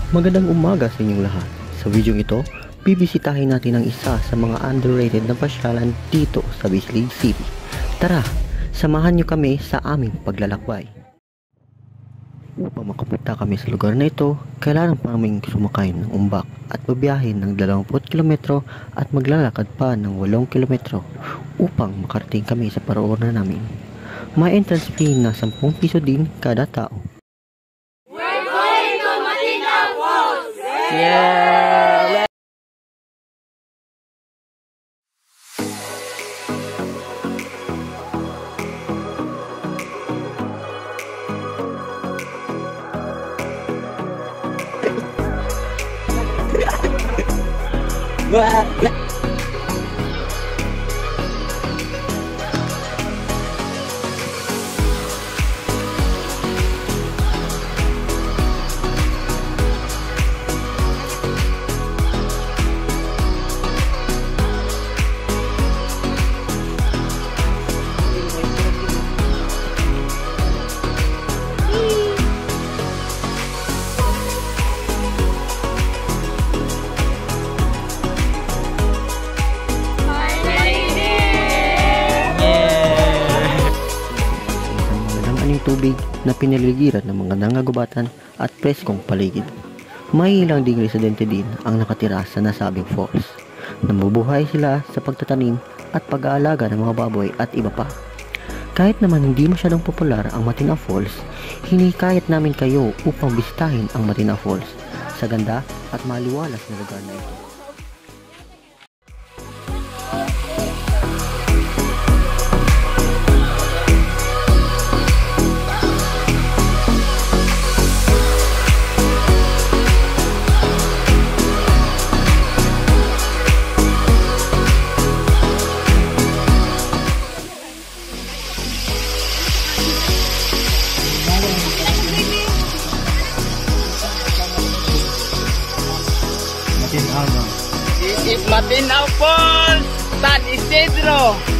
Magandang umaga sa inyong lahat. Sa video ito, bibisitahin natin ang isa sa mga underrated na pasyalan dito sa Bisley City. Tara, samahan nyo kami sa aming paglalakbay. Upang makapunta kami sa lugar na ito, kailangan pa naming sumakay ng umbak at babiyahin ng 20 km at maglalakad pa ng 8 km upang makarating kami sa paroonan namin. May entrance fee na 10 piso din kada tao. Yeah! Tubig na pinaligiran ng mga nangagubatan at preskong paligid. May ilang ding residente din ang nakatira sa nasabing falls. Namubuhay sila sa pagtatanim at pag-aalaga ng mga baboy at iba pa. Kahit naman hindi masyadong popular ang Matina Falls, hinikayat namin kayo upang bisitahin ang Matina Falls sa ganda at maliwalas na lugar na ito. This is Matina Falls, San Isidro.